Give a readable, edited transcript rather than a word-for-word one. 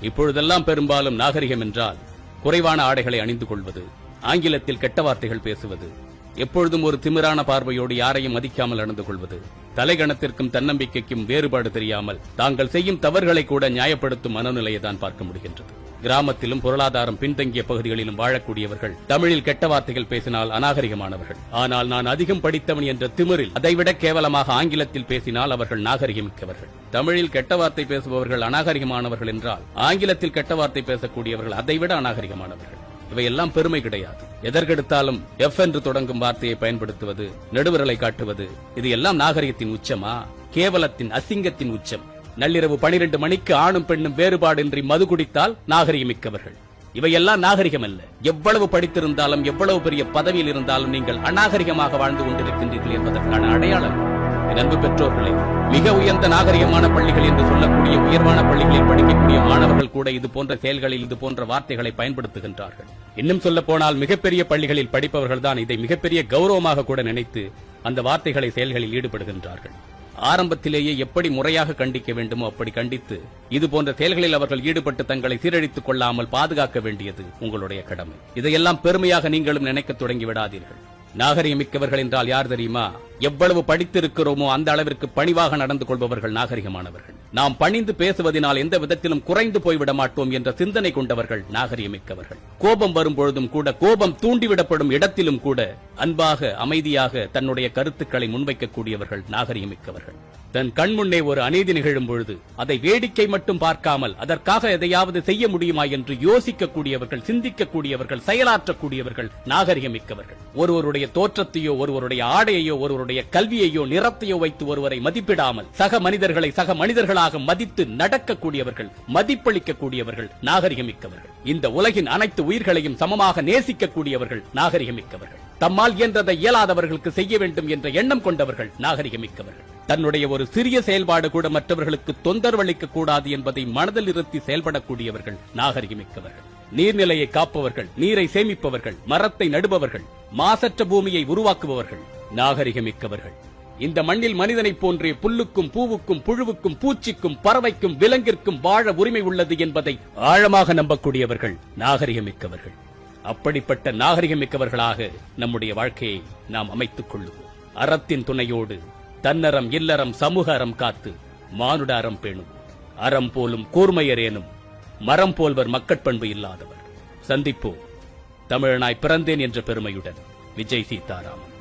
இப்பொழுதெல்லாம் பெரும்பாலும் நாகரிகம் என்றால் குறைவான ஆடைகளை அணிந்து கொள்வது, ஆங்கிலத்தில் கெட்ட வார்த்தைகள் பேசுவது, எப்பொழுதும் ஒரு திமிரான பார்வையோடு யாரையும் மதிக்காமல் நடந்து கொள்வது, தலைகணத்திற்கும் தன்னம்பிக்கைக்கும் வேறுபாடு தெரியாமல் தாங்கள் செய்யும் தவறுகளை கூட நியாயப்படுத்தும் மனநிலையை தான் பார்க்க முடிகின்றது. கிராமத்திலும் பொருளாதாரம் பின்தங்கிய பகுதிகளிலும் வாழக்கூடியவர்கள் தமிழில் கெட்ட வார்த்தைகள் பேசினால் அநாகரிகமானவர்கள். ஆனால் நான் அதிகம் படித்தவன் என்ற திமிரில் அதைவிட கேவலமாக ஆங்கிலத்தில் பேசினால் அவர்கள் நாகரிகமிக்கவர்கள். தமிழில் கெட்ட வார்த்தை பேசுபவர்கள் அநாகரிகமானவர்கள் என்றால் ஆங்கிலத்தில் கெட்ட வார்த்தை பேசக்கூடியவர்கள் அதைவிட அநாகரிகமானவர்கள். இவையெல்லாம் பெருமை கிடையாது. எதற்கெடுத்தாலும் எஃப் என்று தொடங்கும் வார்த்தையை பயன்படுத்துவது, நடுவிரலை காட்டுவது, இது எல்லாம் நாகரிகத்தின் உச்சமா? கேவலத்தின், அசிங்கத்தின் உச்சம். நள்ளிரவு 12 மணிக்கு ஆணும் பெண்ணும் வேறுபாடின்றி மது குடித்தால் நாகரிகமிக்கவர்கள். இவையெல்லாம் நாகரிகம் அல்ல. எவ்வளவு படித்திருந்தாலும் எவ்வளவு பெரிய பதவியில் இருந்தாலும் நீங்கள் அநாகரிகமாக வாழ்ந்து கொண்டிருக்கின்றீர்கள் என்பதற்கான அடையாளம். என் அன்பு பெற்றோர்களே, மிக உயர்ந்த நாகரிகமான பள்ளிகள் என்று சொல்லக்கூடிய உயர்வான பள்ளிகளில் படிக்கக்கூடிய மாணவர்கள் கூட இது போன்ற செயல்களில் இது போன்ற வார்த்தைகளை பயன்படுத்துகின்றார்கள். இன்னும் சொல்ல போனால் மிகப்பெரிய பள்ளிகளில் படிப்பவர்கள் தான் இதை மிகப்பெரிய கௌரவமாக கூட நினைத்து அந்த வார்த்தைகளை செயல்களில் ஈடுபடுகின்றார்கள். ஆரம்பத்திலேயே எப்படி முறையாக கண்டிக்க வேண்டுமோ அப்படி கண்டித்து இது போன்ற செயல்களில் அவர்கள் ஈடுபட்டு தங்களை சீரழித்துக் கொள்ளாமல் பாதுகாக்க வேண்டியது உங்களுடைய கடமை. இதையெல்லாம் பெருமையாக நீங்களும் நினைக்க தொடங்கி விடாதீர்கள். நாகரிகமிக்கவர்கள் என்றால் யார் தெரியுமா? எவ்வளவு படித்திருக்கிறோமோ அந்த அளவிற்கு பணிவாக நடந்து கொள்பவர்கள் நாகரிகமானவர்கள். நாம் பணிந்து பேசுவதனால் எந்த விதத்திலும் குறைந்து போய்விட மாட்டோம் என்ற சிந்தனை கொண்டவர்கள் நாகரிகமிக்கவர்கள். கோபம் வரும்பொழுதும் கூட, கோபம் தூண்டிவிடப்படும் இடத்திலும் கூட அன்பாக, அமைதியாக தன்னுடைய கருத்துக்களை முன்வைக்கக்கூடியவர்கள் நாகரிகமிக்கவர்கள். தன் கண்முன்னே ஒரு அநீதி நிகழும் பொழுது அதை வேடிக்கை மட்டும் பார்க்காமல் அதற்காக எதையாவது செய்ய முடியுமா என்று யோசிக்கக்கூடியவர்கள், சிந்திக்கக்கூடியவர்கள், செயலாற்றக்கூடியவர்கள் நாகரிகமிக்கவர்கள். ஒருவருடைய தோற்றத்தையோ, ஒருவருடைய ஆடையையோ, ஒருவருடைய கல்வியையோ, நிறத்தையோ வைத்து ஒருவரை மதிப்பிடாமல் சக மனிதர்களை சக மனிதர்களாக மதித்து நடக்கக்கூடியவர்கள், மதிப்பளிக்கக்கூடியவர்கள் நாகரிகமிக்கவர்கள். இந்த உலகின் அனைத்து உயிர்களையும் சமமாக நேசிக்கக்கூடியவர்கள் நாகரிகமிக்கவர்கள். தம்மால் இயன்றதை இயலாதவர்களுக்கு செய்ய வேண்டும் என்ற எண்ணம் கொண்டவர்கள் நாகரிகமிக்கவர்கள். தன்னுடைய ஒரு சிறிய செயல்பாடு கூட மற்றவர்களுக்கு தொந்தரவளிக்க கூடாது என்பதை மனதில் இருத்தி செயல்படக்கூடியவர்கள் நாகரிகமிக்கவர்கள். நீர்நிலையை காப்பவர்கள், நீரை சேமிப்பவர்கள், மரத்தை நடுபவர்கள், மாசற்ற பூமியை உருவாக்குபவர்கள் நாகரிகமிக்கவர்கள். இந்த மண்ணில் மனிதனைப் போன்றே புல்லுக்கும், பூவுக்கும், புழுவுக்கும், பூச்சிக்கும், பறவைக்கும், விலங்கிற்கும் வாழ உரிமை உள்ளது என்பதை ஆழமாக நம்பக்கூடியவர்கள் நாகரிகமிக்கவர்கள். அப்படிப்பட்ட நாகரிகமிக்கவர்களாக நம்முடைய வாழ்க்கையை நாம் அமைத்துக் கொள்ளுவோம். அறத்தின் துணையோடு தன்னறம், இல்லறம், சமூக அறம் காத்து மானுட அறம் பேணுவோம். அறம் போலும் கூர்மையரேனும் மரம் போல்வர் மக்கட்பண்பு இல்லாதவர். சந்திப்போம். தமிழனாய் பிறந்தேன் என்ற பெருமையுடன். விஜய் சீதாராமன்.